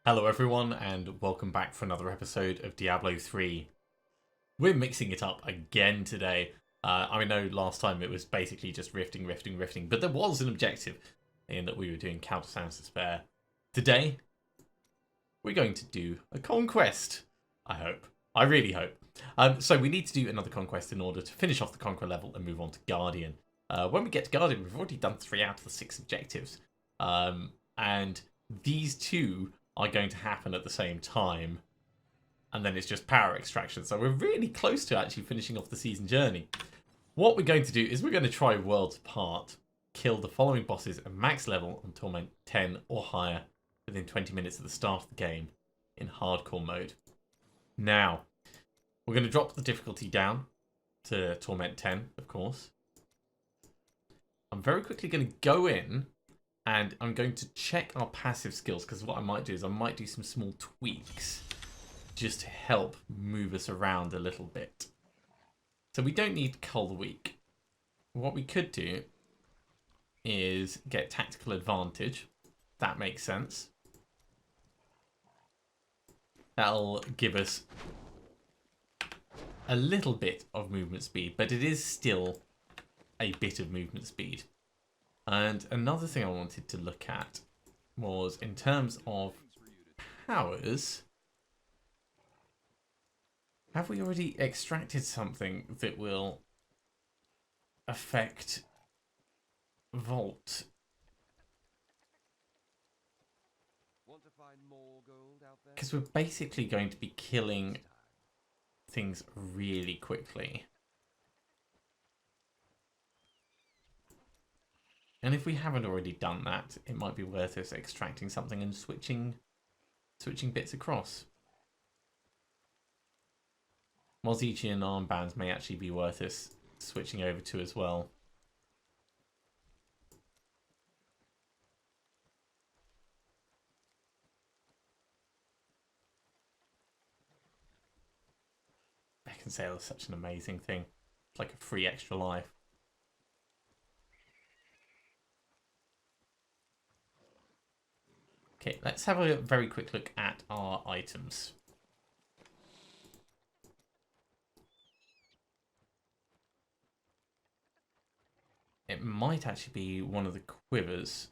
Hello everyone and welcome back for another episode of Diablo 3. We're mixing it up again today. I know last time it was basically just rifting, but there was an objective in that we were doing Counter Sans Despair. Today, we're going to do a conquest. I hope. I really hope. So we need to do another conquest in order to finish off the Conqueror level and move on to Guardian. When we get to Guardian, we've already done 3 out of the 6 objectives. And these two are going to happen at the same time. And then it's just power extraction. So we're really close to actually finishing off the season journey. What we're going to do is we're going to try Worlds Apart. Kill the following bosses at max level on Torment 10 or higher within 20 minutes at the start of the game in hardcore mode. Now, we're going to drop the difficulty down to Torment 10, of course. I'm very quickly going to go in and I'm going to check our passive skills, because what I might do is I might do some small tweaks just to help move us around a little bit. So we don't need Cull the Weak. What we could do is get Tactical Advantage. That makes sense. That'll give us a little bit of movement speed, but it is still a bit of movement speed. And another thing I wanted to look at was in terms of powers. Have we already extracted something that will affect Vault? Because we're basically going to be killing things really quickly. And if we haven't already done that, it might be worth us extracting something and switching bits across. Mozichian armbands may actually be worth us switching over to as well. Beacon Sail is such an amazing thing. It's like a free extra life. Okay, let's have a very quick look at our items. It might actually be one of the quivers.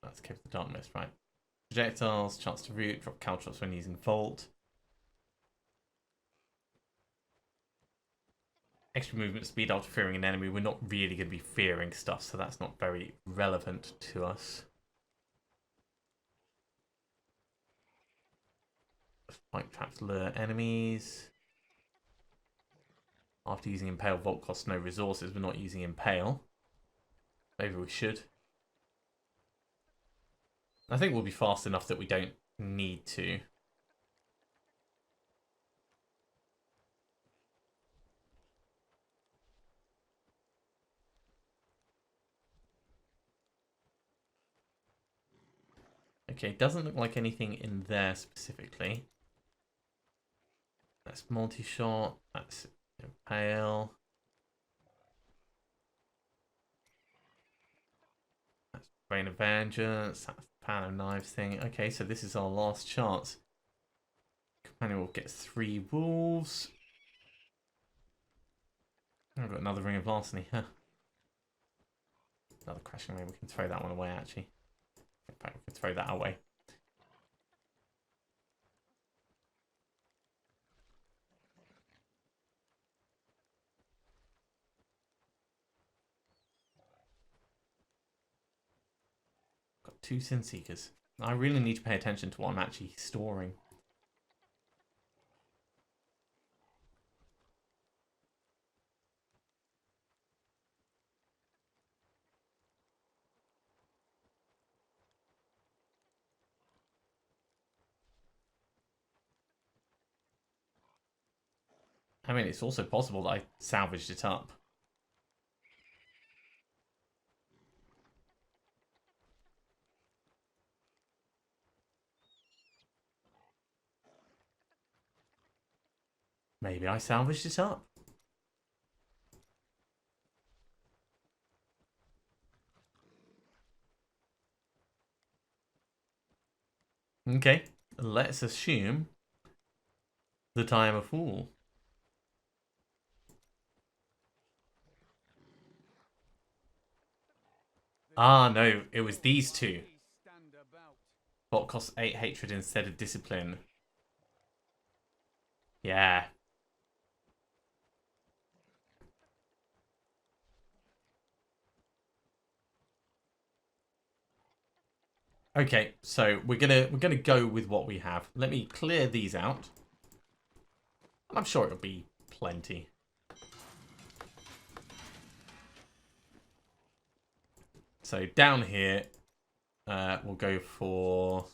That's Cave of the Dark Mist, right? Projectiles, chance to root, drop caltrops when using Vault. Extra movement speed after fearing an enemy. We're not really going to be fearing stuff, so that's not very relevant to us. Spike traps lure enemies. After using Impale, Vault costs no resources. We're not using Impale. Maybe we should. I think we'll be fast enough that we don't need to. Okay, doesn't look like anything in there specifically. That's multi-shot. That's Impale. That's Rain of Vengeance. That's the Pan of Knives thing. Okay, so this is our last chance. Companion will get 3 wolves. I've got another Ring of Larceny. Huh. Another Crashing Ring. We can throw that one away, actually. In fact, we can throw that away. Got 2 Sin Seekers. I really need to pay attention to what I'm actually storing. I mean, it's also possible that I salvaged it up. Maybe I salvaged it up. Okay, let's assume that I am a fool. Ah, no, it was these two. What costs 8 hatred instead of discipline? Yeah. Okay, so we're gonna go with what we have. Let me clear these out. I'm sure it'll be plenty. So down here, we'll go for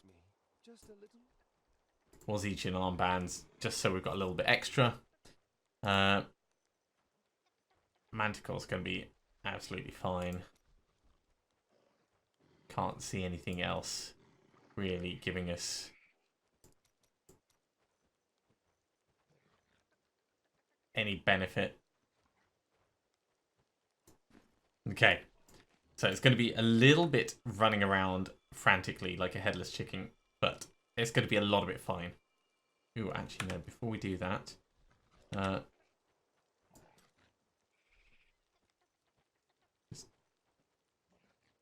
Wazichian armbands, just so we've got a little bit extra. Manticore's going to be absolutely fine. Can't see anything else really giving us any benefit. Okay, so it's going to be a little bit running around frantically like a headless chicken, but it's going to be a lot of it fine. Ooh, actually no, before we do that,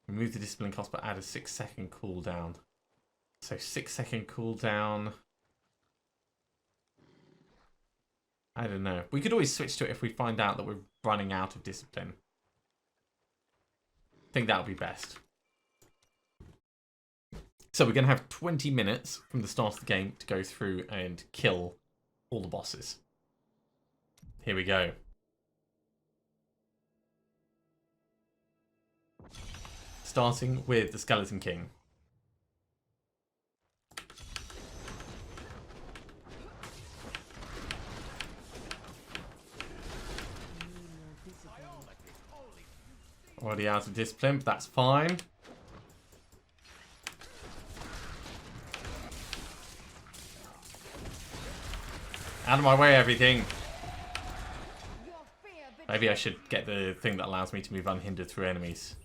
remove the discipline cost but add a 6-second cooldown. So 6-second cooldown. I don't know. We could always switch to it if we find out that we're running out of discipline. I think that would be best. So we're going to have 20 minutes from the start of the game to go through and kill all the bosses. Here we go. Starting with the Skeleton King. Already out of discipline, but that's fine. Out of my way, everything. Maybe I should get the thing that allows me to move unhindered through enemies.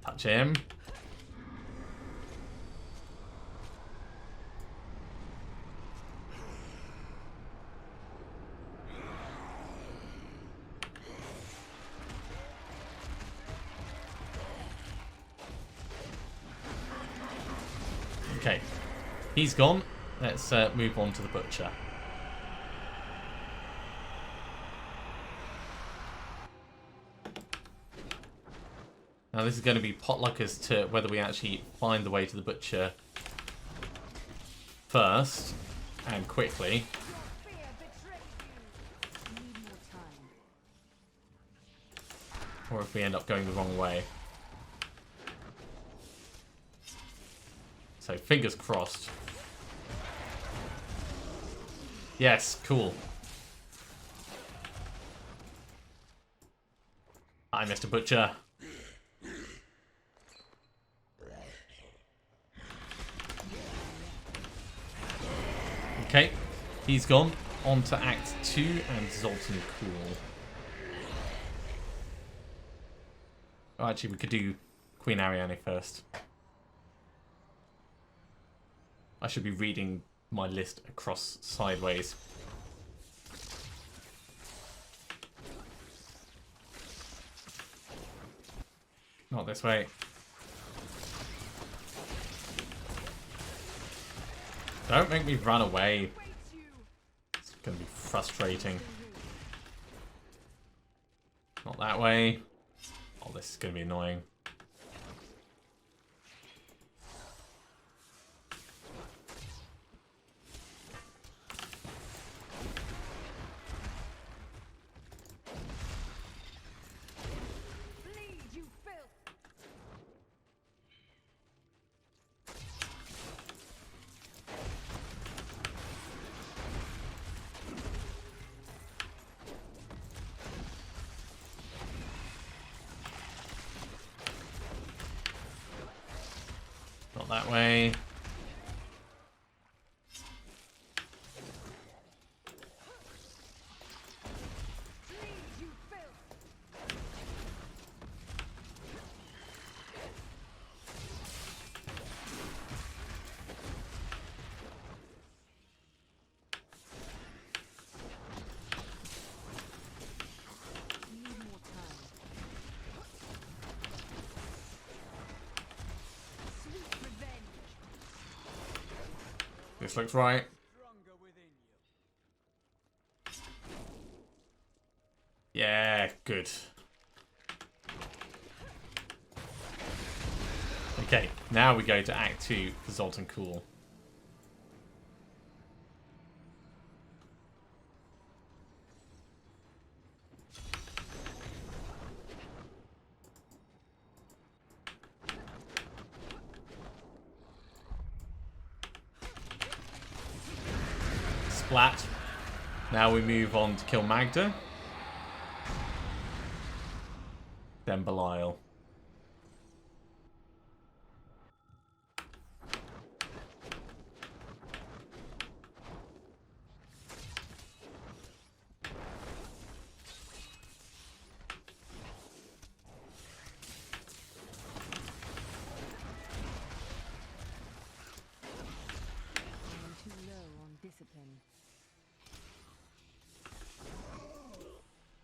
Touch him. Okay, he's gone. Let's move on to the butcher. Now this is going to be potluck as to whether we actually find the way to the butcher first and quickly. Or if we end up going the wrong way. So fingers crossed. Yes, cool. Hi, Mr. Butcher. Okay, he's gone. On to Act 2 and Zoltan Cool. Oh, actually, we could do Queen Ariane first. I should be reading my list across sideways. Not this way. Don't make me run away. It's going to be frustrating. Not that way. Oh, this is going to be annoying. Not that way. This looks right. Yeah, good. Okay, now we go to Act 2 for Zoltan Cool. Splat. Now we move on to kill Magda. Then Belial.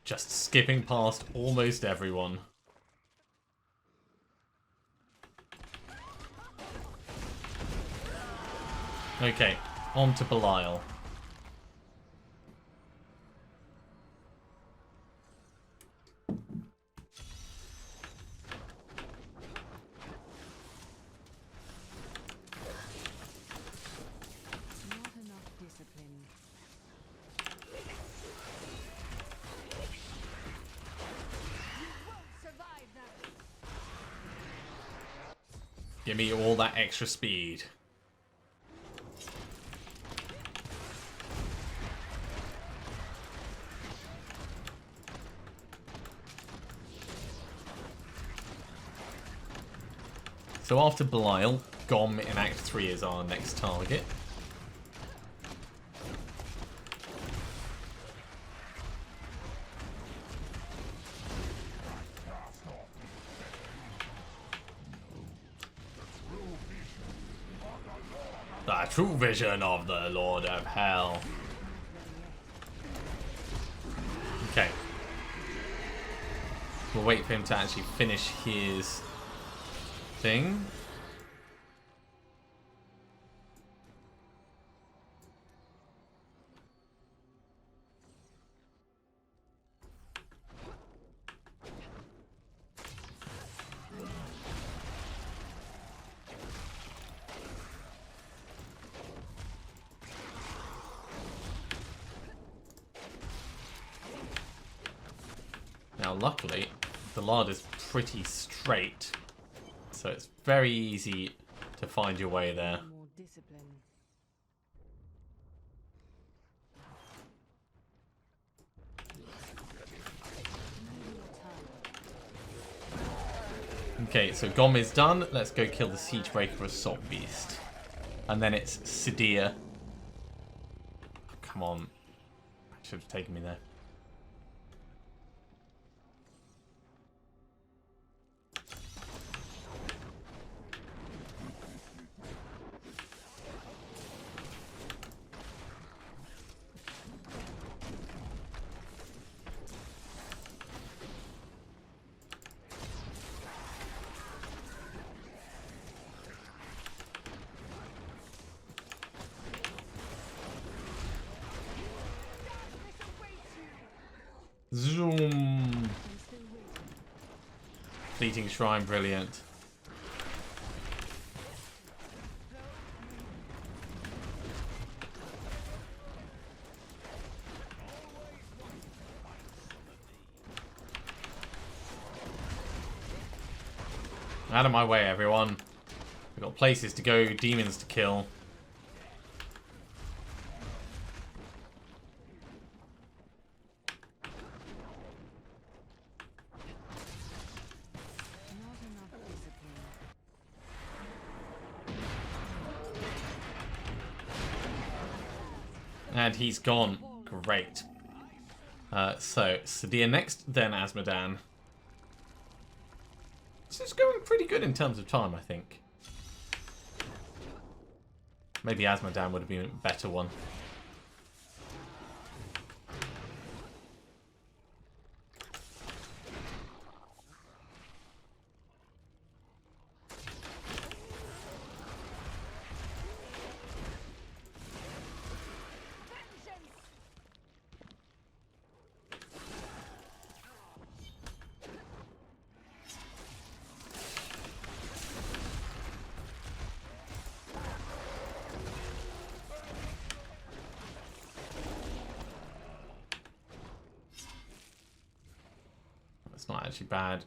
Just skipping past almost everyone. Okay, on to Belial. Give me all that extra speed. So after Belial, Gom in Act 3 is our next target. The true vision of the Lord of Hell. Okay. We'll wait for him to actually finish his thing. Now, luckily, the larder's pretty straight, so it's very easy to find your way there. Okay, so Gom is done. Let's go kill the Siegebreaker Assault Beast. And then it's Sadir. Oh, come on. Should have taken me there. Zoom. Fleeting Shrine, brilliant. Out of my way, everyone. We've got places to go, demons to kill. And he's gone. Great. So, Sadir next, then Azmodan. This is going pretty good in terms of time, I think. Maybe Azmodan would have been a better one. not actually bad.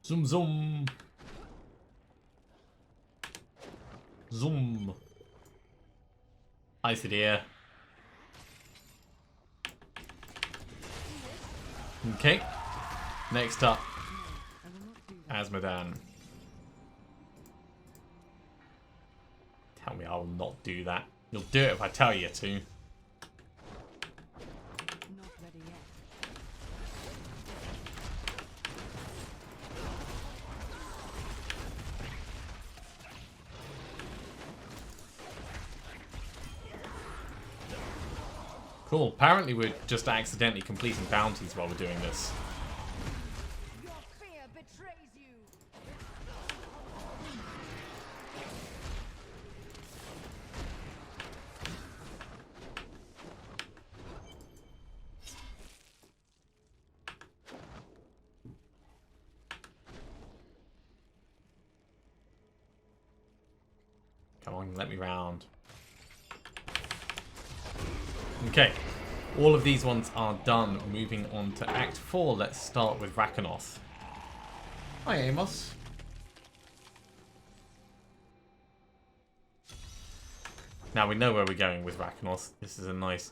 Zoom, zoom. Zoom. Hi, Sadir. Okay. Next up, Asmodan. Tell me I will not do that. You'll do it if I tell you to. Cool. Apparently we're just accidentally completing bounties while we're doing this. Your fear betrays you. Come on, let me round. Okay, all of these ones are done. Moving on to Act 4, let's start with Rakanoth. Hi, Amos. Now we know where we're going with Rakanoth. This is a nice,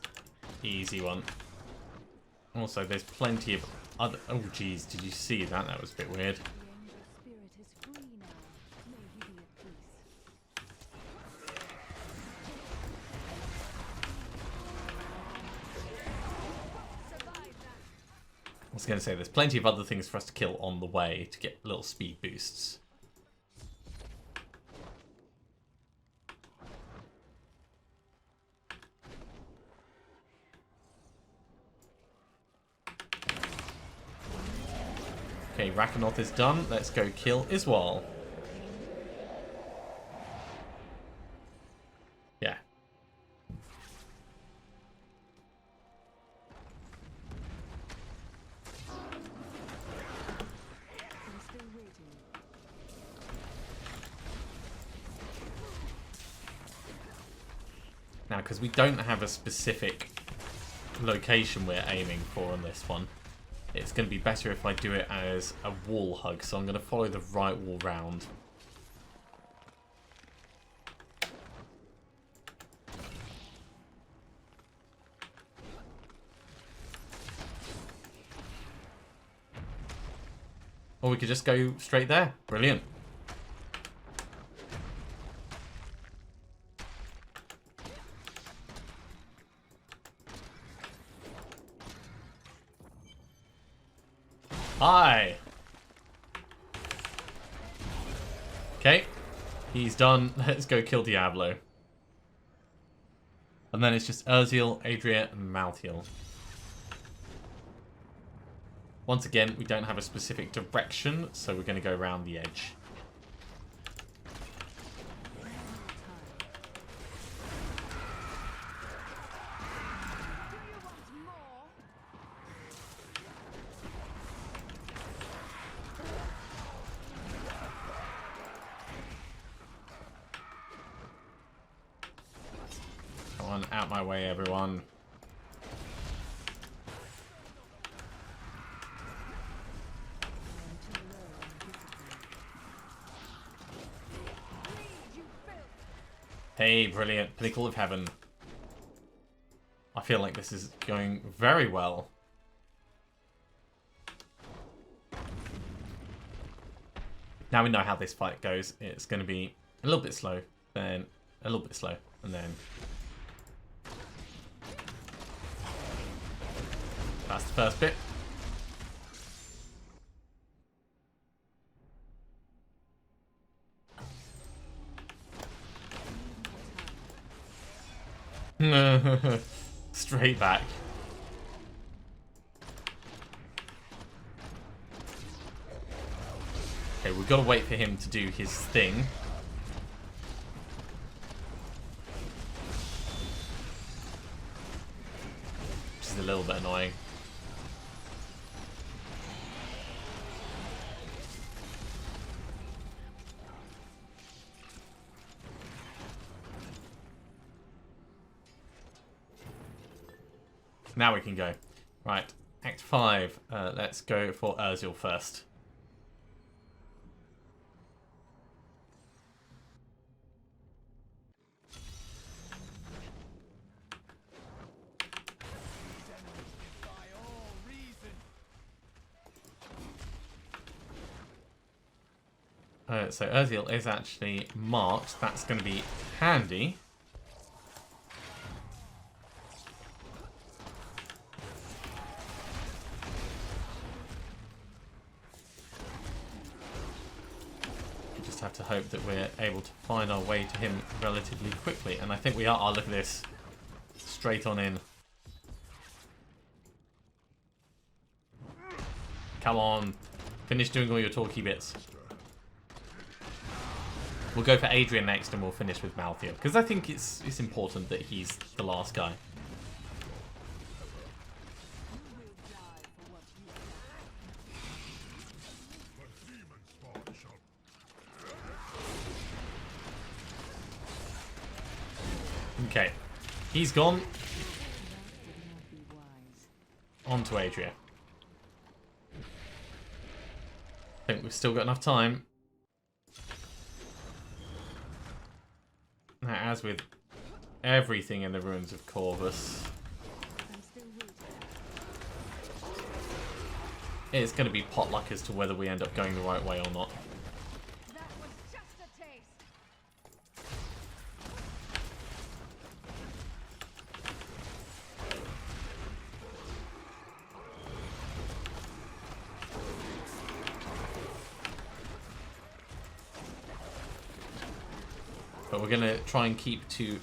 easy one. Also, there's plenty of other... Oh, geez, did you see that? That was a bit weird. I was going to say, there's plenty of other things for us to kill on the way to get little speed boosts. Okay, Rakanoth is done. Let's go kill Iswal. Yeah. Now, because we don't have a specific location we're aiming for on this one, it's going to be better if I do it as a wall hug. So I'm going to follow the right wall round. Or we could just go straight there. Brilliant. Hi. Okay. He's done. Let's go kill Diablo. And then it's just Urziel, Adria, and Malthael. Once again, we don't have a specific direction, so we're going to go around the edge. Come on, out my way, everyone. Hey, brilliant. Pinnacle of Heaven. I feel like this is going very well. Now we know how this fight goes. It's going to be a little bit slow, then a little bit slow, and then... That's the first bit. Straight back. Okay, we've got to wait for him to do his thing. Now we can go. Right, Act 5. Let's go for Urzil first. So Urzil is actually marked. That's going to be handy. We just have to hope that we're able to find our way to him relatively quickly. And I think we are. Oh, look at this. Straight on in. Come on. Finish doing all your talky bits. We'll go for Adrian next and we'll finish with Malthea. Because I think it's important that he's the last guy. Okay. He's gone. On to Adria. I think we've still got enough time. Now, as with everything in the ruins of Corvus, it's going to be potluck as to whether we end up going the right way or not. That was just a taste. But we're going to try and keep to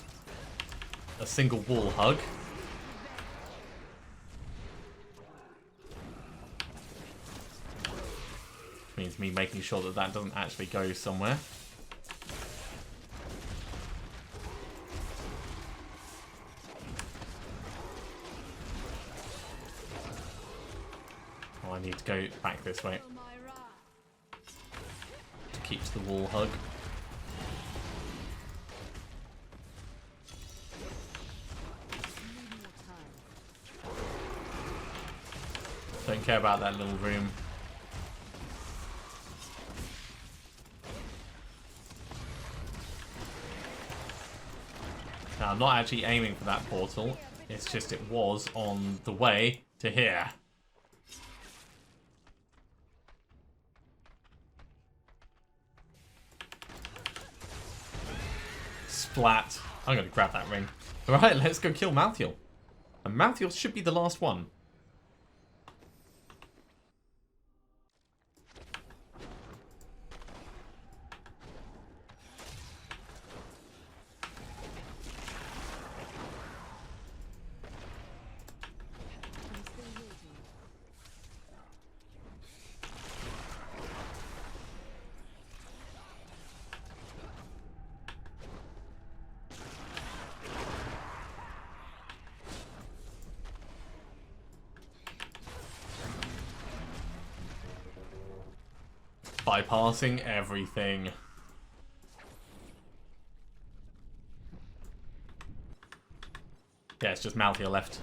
a single wall hug. Which means me making sure that that doesn't actually go somewhere. Oh, I need to go back this way to keep to the wall hug. Don't care about that little room. Now, I'm not actually aiming for that portal. It's just it was on the way to here. Splat. I'm going to grab that ring. Alright, let's go kill Malthiel. And Malthiel should be the last one. Bypassing everything. Yeah, it's just Malthea left.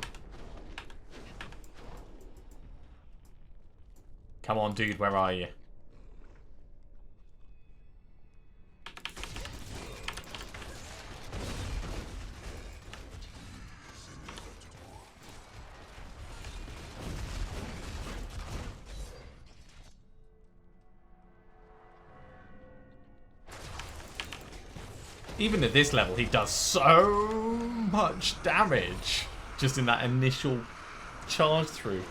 Come on, dude, where are you? Even at this level, he does so much damage just in that initial charge through.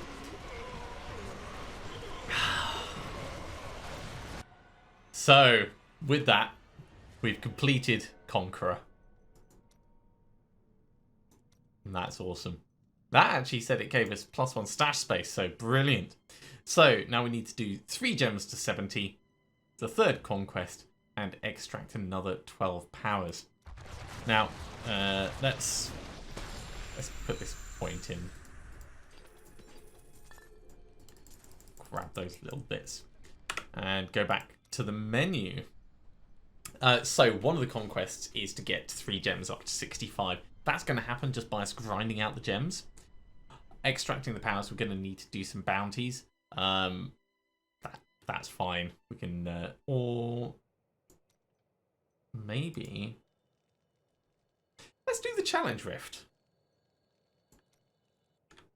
So, with that, we've completed Conqueror. And that's awesome. That actually said it gave us +1 stash space, so brilliant. So, now we need to do 3 gems to 70, the 3rd conquest, and extract another 12 powers. Now, let's put this point in. Grab those little bits. And go back to the menu. So, one of the conquests is to get 3 gems up to 65. That's going to happen just by us grinding out the gems. extracting the powers, we're going to need to do some bounties. That's fine. We can, or maybe let's do the challenge rift.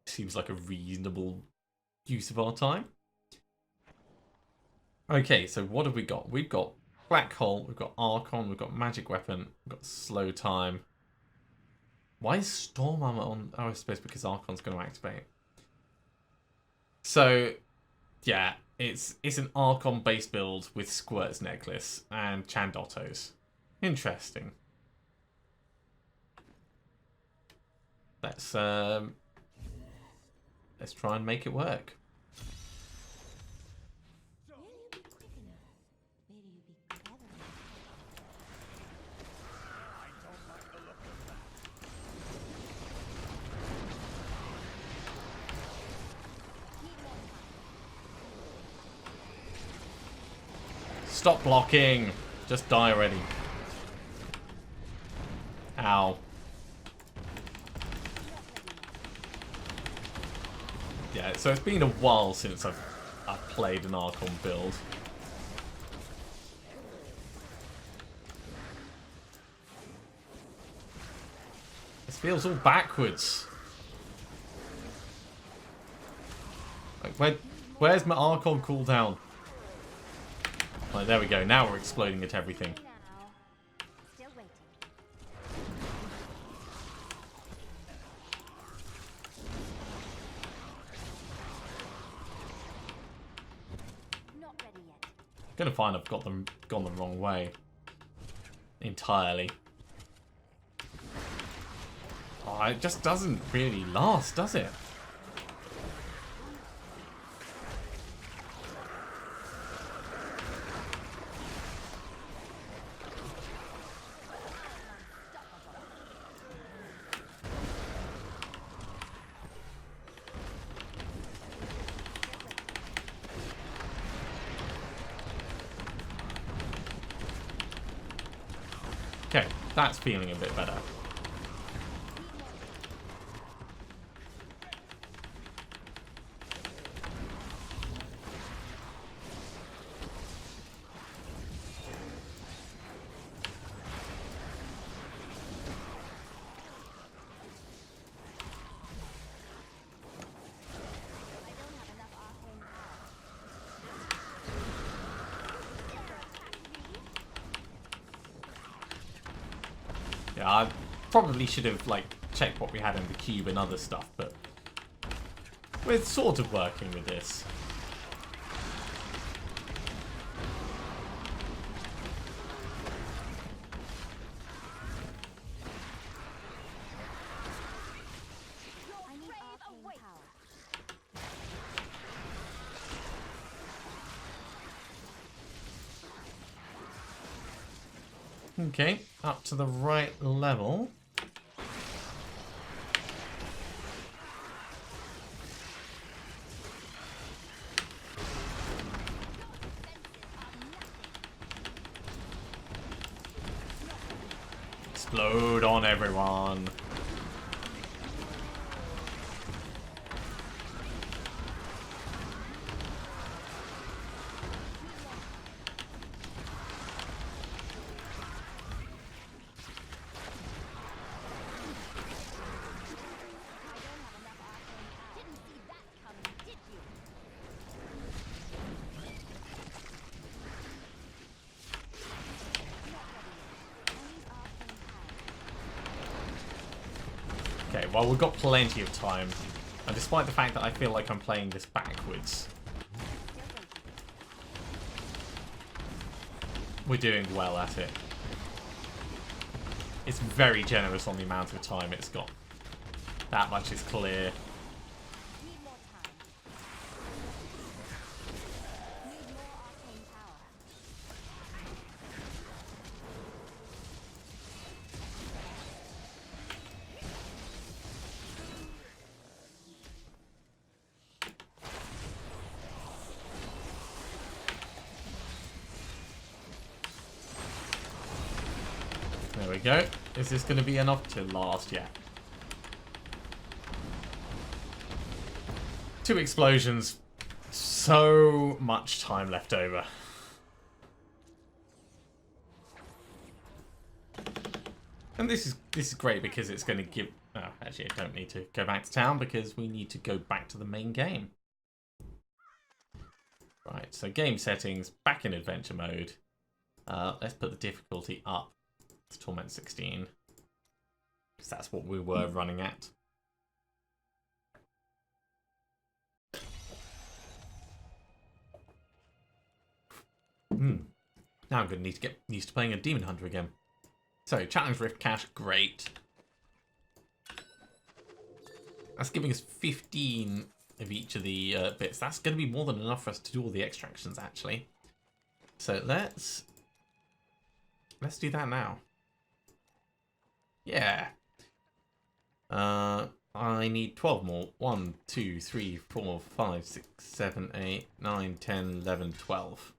Seems like a reasonable use of our time. Okay, so what have we got? We've got Black Hole, we've got Archon, we've got Magic Weapon, we've got Slow Time. Why is Storm Armor on? Oh, I suppose because Archon's going to activate. So, yeah, it's an Archon base build with Squirt's Necklace and Chandottos. Interesting. Let's try and make it work. Stop blocking! Just die already. Ow. Yeah, so it's been a while since I've played an Archon build. This feels all backwards. Like, where's my Archon cooldown? Right, there we go. Now we're exploding at everything. Still waiting. Not ready yet. I'm gonna find I've gone the wrong way entirely. Oh, it just doesn't really last, does it? Okay, that's feeling a bit better. Yeah, I probably should have, like, checked what we had in the cube and other stuff, but we're sort of working with this. I need arcane power. Okay, up to the right level. Explode on everyone. Okay, well, we've got plenty of time. And despite the fact that I feel like I'm playing this backwards, we're doing well at it. It's very generous on the amount of time it's got. That much is clear. Need more time. Need more arcane power. There we go. Is this going to be enough to last? Yeah. 2 explosions. So much time left over. And this is great because it's going to give... Oh, actually, I don't need to go back to town because we need to go back to the main game. Right, so game settings, back in adventure mode. Let's put the difficulty up to Torment 16. Because that's what we were running at. Now I'm going to need to get used to playing a Demon Hunter again. So, Challenge Rift Cache, great. That's giving us 15 of each of the bits. That's going to be more than enough for us to do all the extractions, actually. So, let's do that now. Yeah. I need 12 more. 1, 2, 3, 4, 5, 6, 7, 8, 9, 10, 11, 12.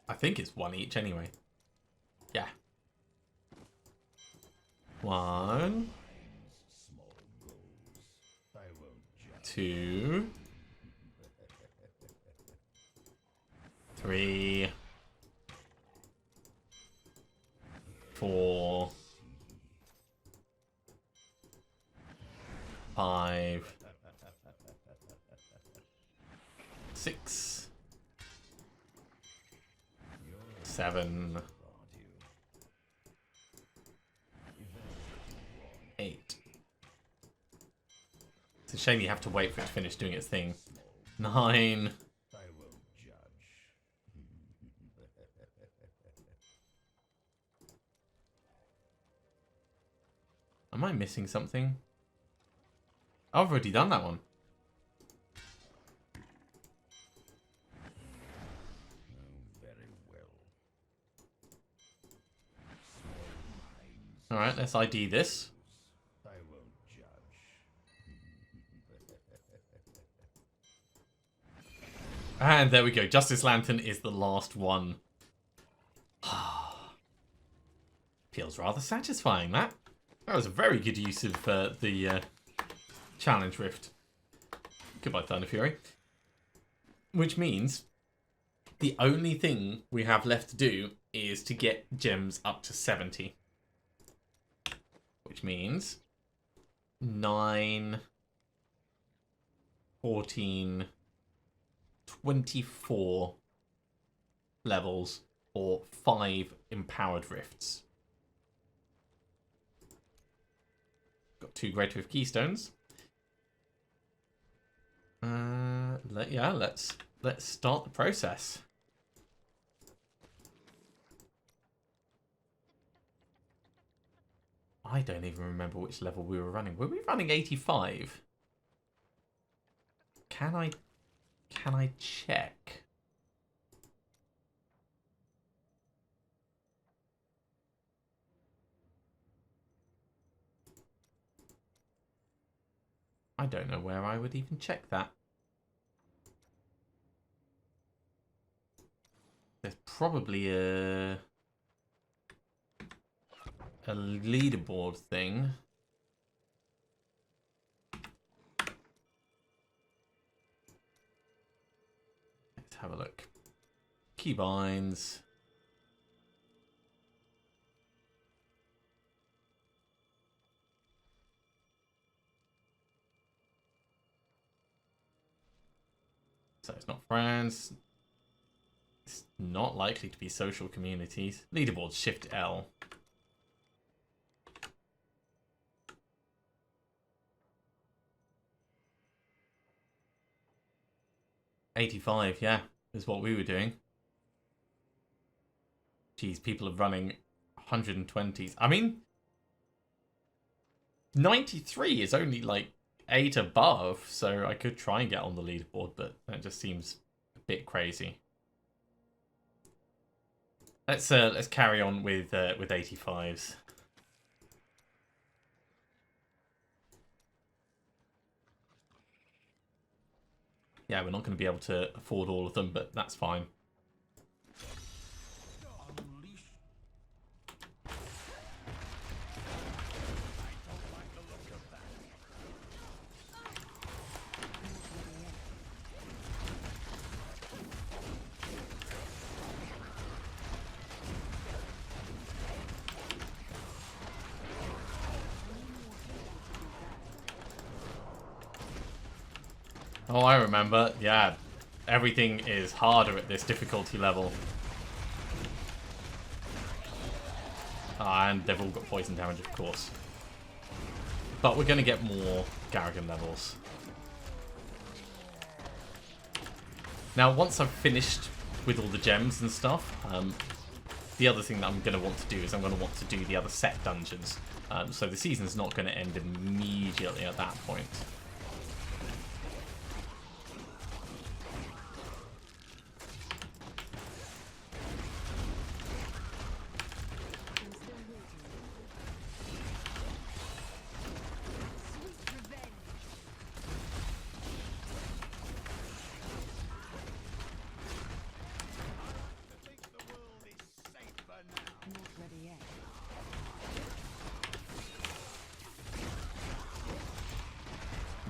I think it's 1 each anyway. Yeah. 1, 2, 3, 4, 5, 6, 7, 8. It's a shame you have to wait for it to finish doing its thing. 9. Am I missing something? I've already done that one. Alright, let's ID this. And there we go. Justice Lantern is the last one. Feels rather satisfying, that. That was a very good use of the Challenge Rift. Goodbye, Thunder Fury. Which means the only thing we have left to do is to get gems up to 70. Which means 9, 14, 24 levels or 5 empowered rifts. Got 2 Great Rift Keystones. Yeah, let's start the process. I don't even remember which level we were running. Were we running 85? Can I check? I don't know where I would even check that. There's probably a leaderboard thing. Let's have a look. Keybinds. So it's not friends. It's not likely to be social communities. Leaderboard, Shift L. $85, yeah, is what we were doing. Geez, people are running 120s. I mean, 93 is only like 8 above, so I could try and get on the leaderboard, but that just seems a bit crazy. Let's carry on with 85s. Yeah, we're not going to be able to afford all of them, but that's fine. Oh, I remember. Yeah, everything is harder at this difficulty level. And they've all got poison damage, of course. But we're going to get more Garrigan levels. Now, once I've finished with all the gems and stuff, the other thing that I'm going to want to do is I'm going to want to do the other set dungeons. So the season's not going to end immediately at that point.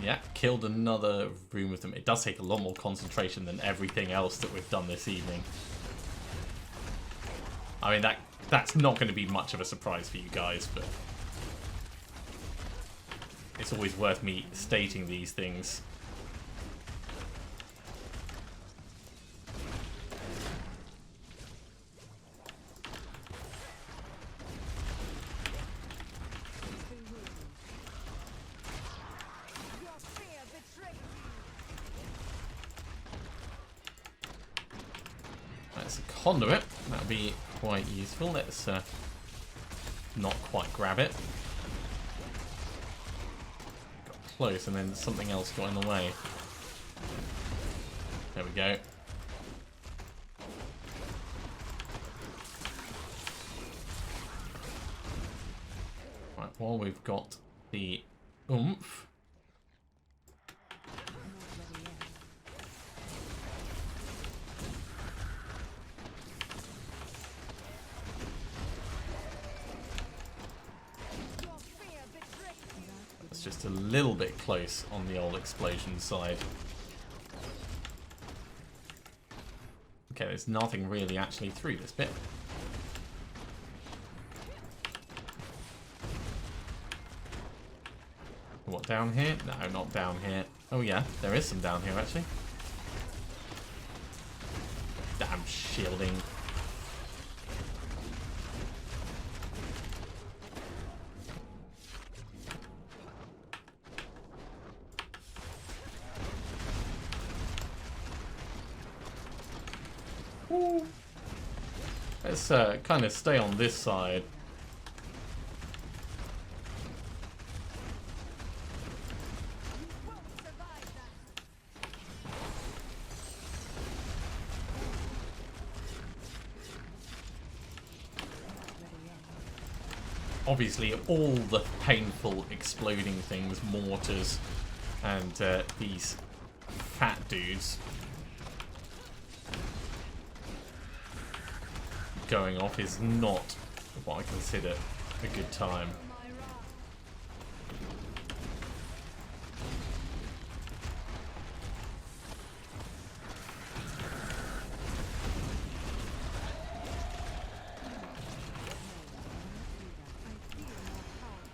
Yeah, killed another room of them. It does take a lot more concentration than everything else that we've done this evening. I mean, that's not going to be much of a surprise for you guys, but it's always worth me stating these things. That's a conduit. That'll be quite useful. Let's not quite grab it. Got close, and then something else got in the way. There we go. Right, well, we've got the oomph. Just a little bit close on the old explosion side. Okay, there's nothing really actually through this bit. What, down here? No, not down here. Oh yeah, there is some down here actually. Damn shielding. Let's kind of stay on this side. Obviously, all the painful exploding things, mortars, and these fat dudes going off is not what I consider a good time.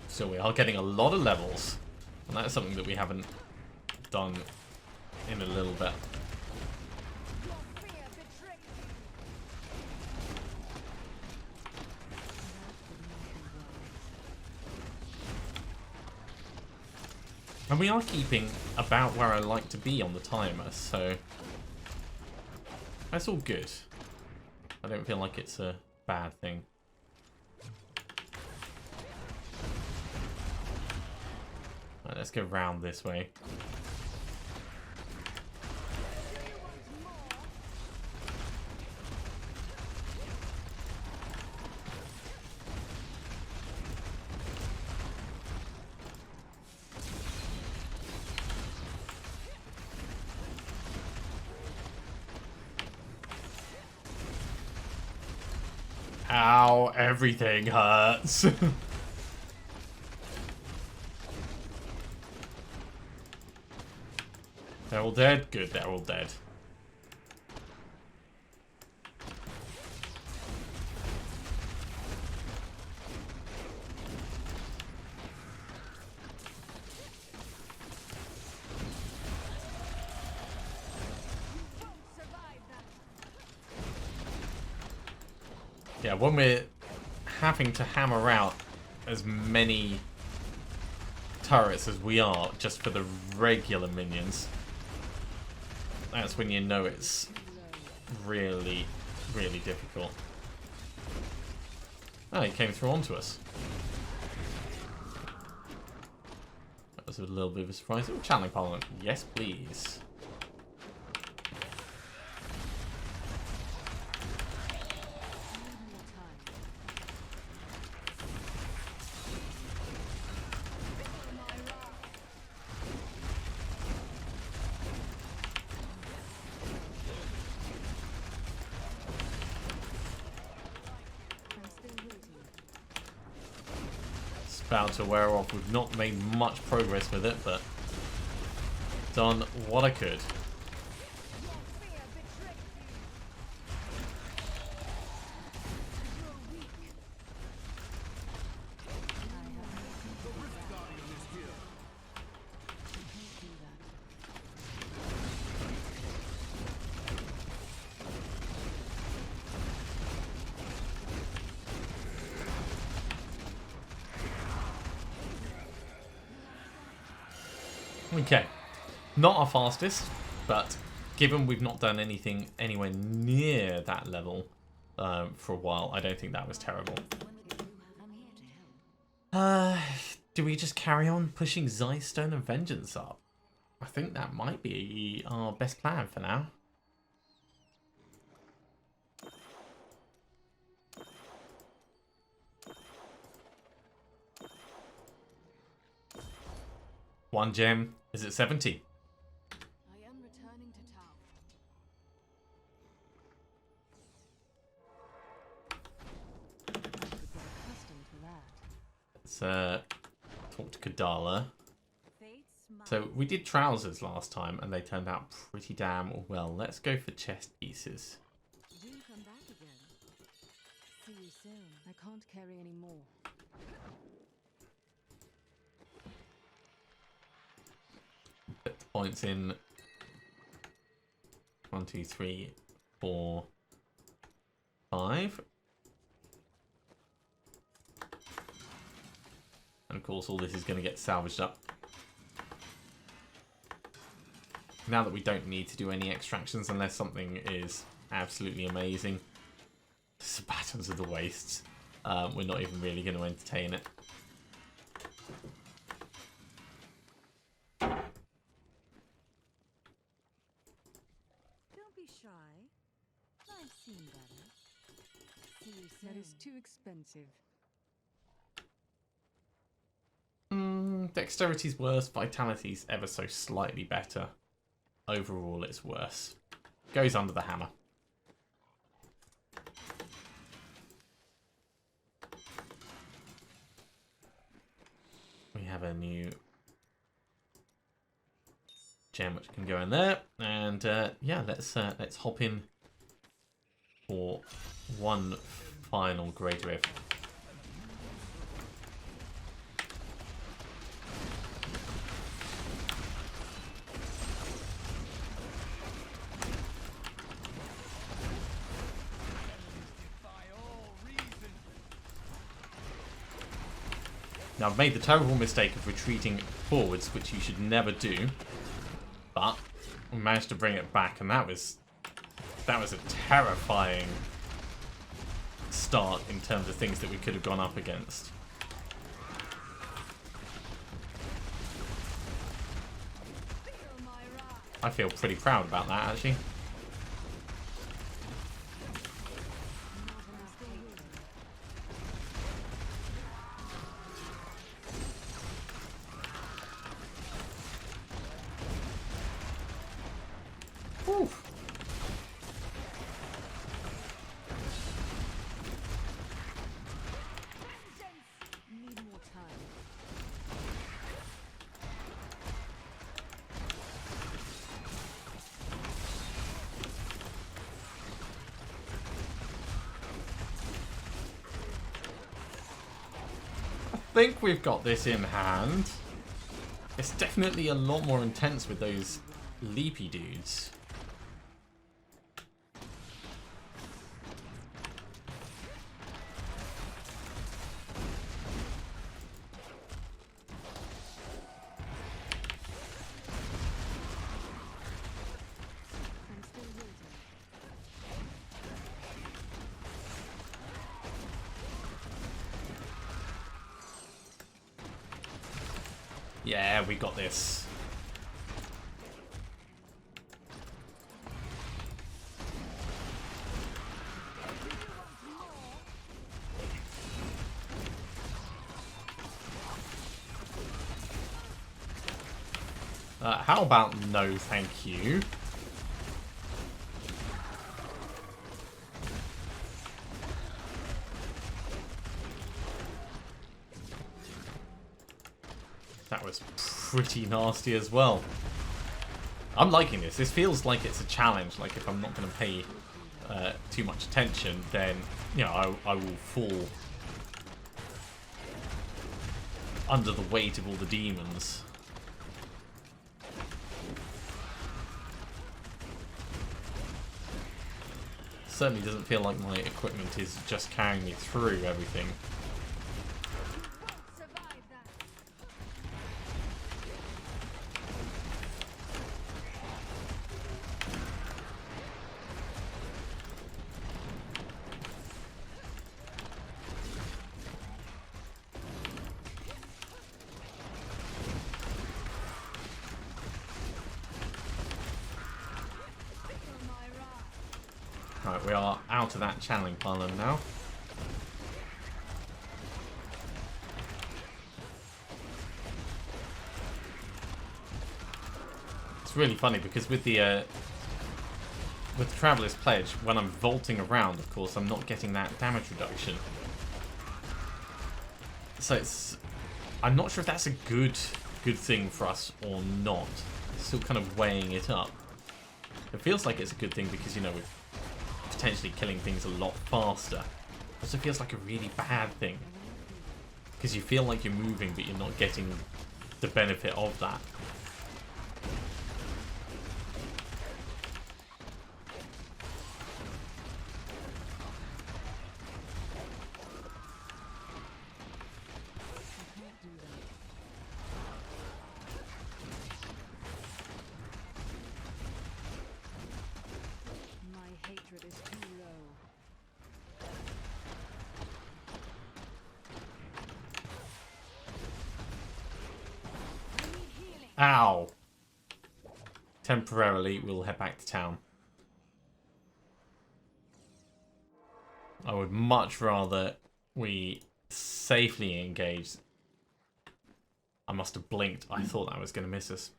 So we are getting a lot of levels, and that's something that we haven't done in a little bit. And we are keeping about where I like to be on the timer, so that's all good. I don't feel like it's a bad thing. Right, let's go round this way. Ow, everything hurts. They're all dead? Good, they're all dead. Yeah, when we're having to hammer out as many turrets as we are just for the regular minions, that's when you know it's really, really difficult. Oh, he came through onto us. That was a little bit of a surprise. Oh, channeling parliament. Yes, please. About to wear off. We've not made much progress with it, but done what I could. Okay, not our fastest, but given we've not done anything anywhere near that level for a while, I don't think that was terrible. Do we just carry on pushing Zystone and Vengeance up? I think that might be our best plan for now. One gem is at 70. I am returning to town. Let's talk to Kadala. So we did trousers last time and they turned out pretty damn well. Let's go for chest pieces. Do come back again. See you soon. I can't carry any more. Put the points in 1, 2, 3, 4, 5. And of course all this is going to get salvaged up. Now that we don't need to do any extractions unless something is absolutely amazing. Battles of the Wastes. We're not even really going to entertain it. Don't be shy. I've seen better. See you soon. That is too expensive. Dexterity's worse, Vitality's ever so slightly better. Overall, it's worse. Goes under the hammer. We have a new gem which can go in there, and yeah, let's hop in for one final Great Rift. Now, I've made the terrible mistake of retreating forwards, which you should never do, but we managed to bring it back, and that was a terrifying start in terms of things that we could have gone up against. I feel pretty proud about that, actually. I think we've got this in hand. It's definitely a lot more intense with those leapy dudes. Yeah, we got this. How about no thank you? That was pretty nasty as well. I'm liking this. This feels like it's a challenge. Like if I'm not going to pay too much attention, then you know I will fall under the weight of all the demons. Certainly doesn't feel like my equipment is just carrying me through everything. Right, we are out of that channeling pylon now. It's really funny because with the Traveller's Pledge, when I'm vaulting around, of course, I'm not getting that damage reduction. So I'm not sure if that's a good thing for us or not. Still kind of weighing it up. It feels like it's a good thing because, you know, we're potentially killing things a lot faster. It also feels like a really bad thing because you feel like you're moving but you're not getting the benefit of that. Ow! Temporarily, we'll head back to town. I would much rather we safely engage. I must have blinked. I thought that was going to miss us.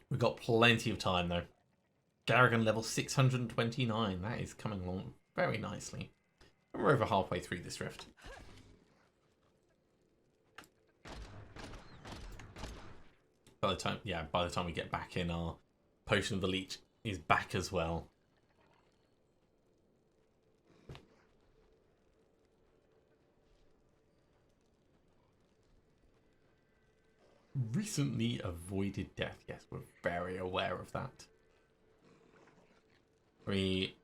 We've got plenty of time, though. Garrigan level 629. That is coming along very nicely. We're over halfway through this rift. By the time we get back in, our Potion of the Leech is back as well. Recently avoided death. Yes, we're very aware of that. 3,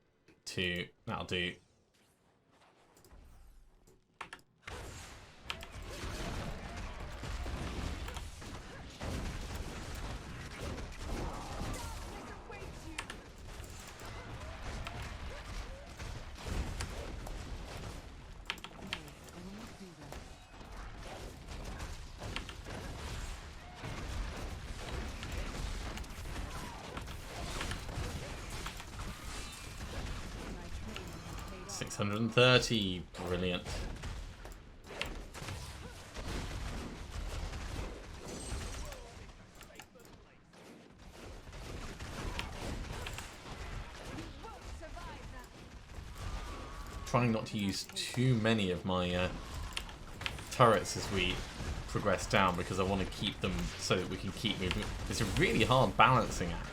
2, that'll do. $630, brilliant. Trying not to use too many of my turrets as we progress down because I want to keep them so that we can keep moving. It's a really hard balancing act.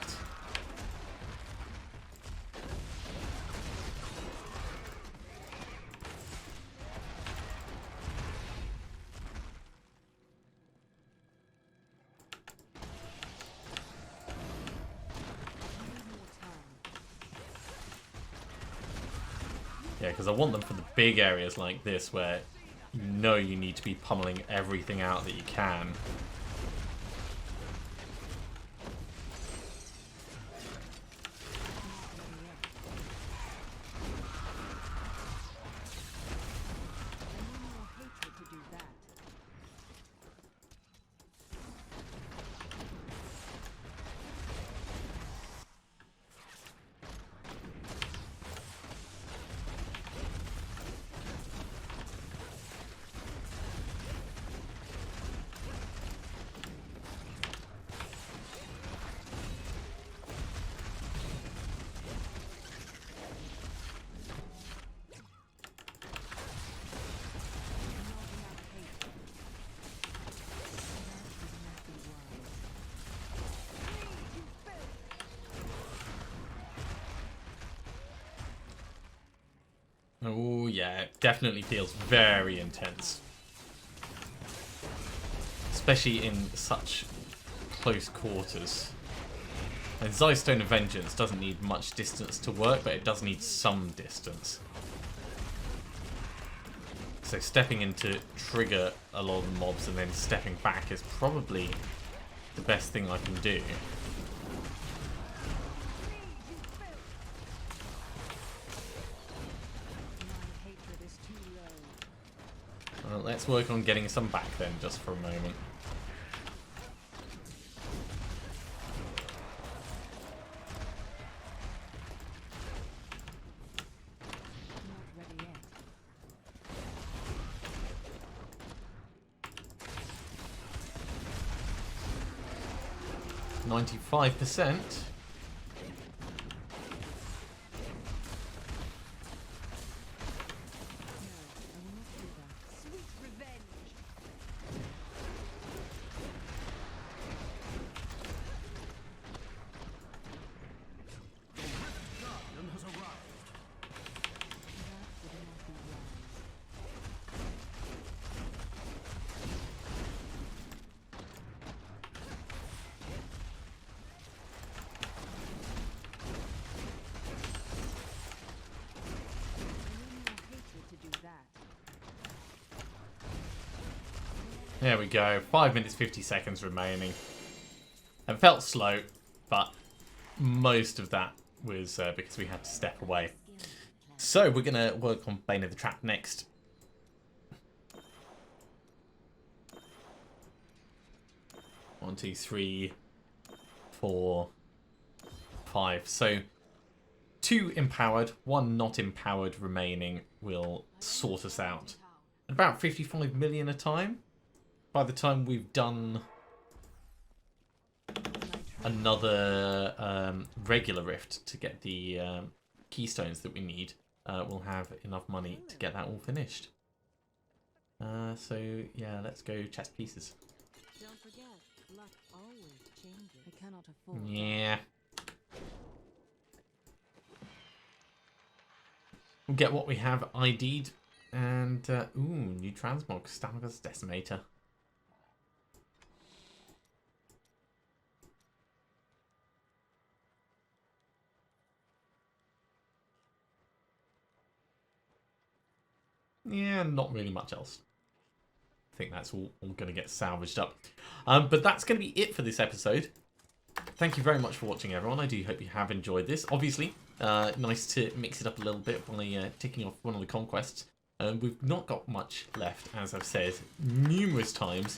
Yeah, because I want them for the big areas like this where you know you need to be pummeling everything out that you can. Yeah, it definitely feels very intense. Especially in such close quarters. And Stone of Vengeance doesn't need much distance to work, but it does need some distance. So stepping in to trigger a lot of the mobs and then stepping back is probably the best thing I can do. Well, let's work on getting some back then, just for a moment. Not ready yet. 95%. There we go. 5 minutes 50 seconds remaining. It felt slow, but most of that was because we had to step away. So we're going to work on Bane of the Trap next. One, two, three, 4, 5. So 2 empowered, 1 not empowered remaining will sort us out. About 55 million a time. By the time we've done another regular rift to get the keystones that we need, we'll have enough money to get that all finished. So yeah, let's go chess pieces. Don't forget, luck always changes. I cannot afford. Yeah. We'll get what we have ID'd. And, ooh, new transmog, Stamaga's Decimator. Yeah, not really much else. I think that's all going to get salvaged up. But that's going to be it for this episode. Thank you very much for watching, everyone. I do hope you have enjoyed this. Obviously, nice to mix it up a little bit by ticking off one of the conquests. We've not got much left, as I've said numerous times.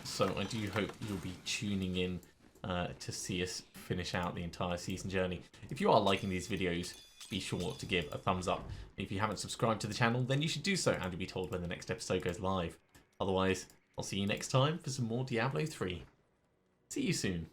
So I do hope you'll be tuning in to see us finish out the entire season journey. If you are liking these videos, be sure to give a thumbs up. If you haven't subscribed to the channel, then you should do so, and you'll be told when the next episode goes live. Otherwise, I'll see you next time for some more Diablo 3. See you soon.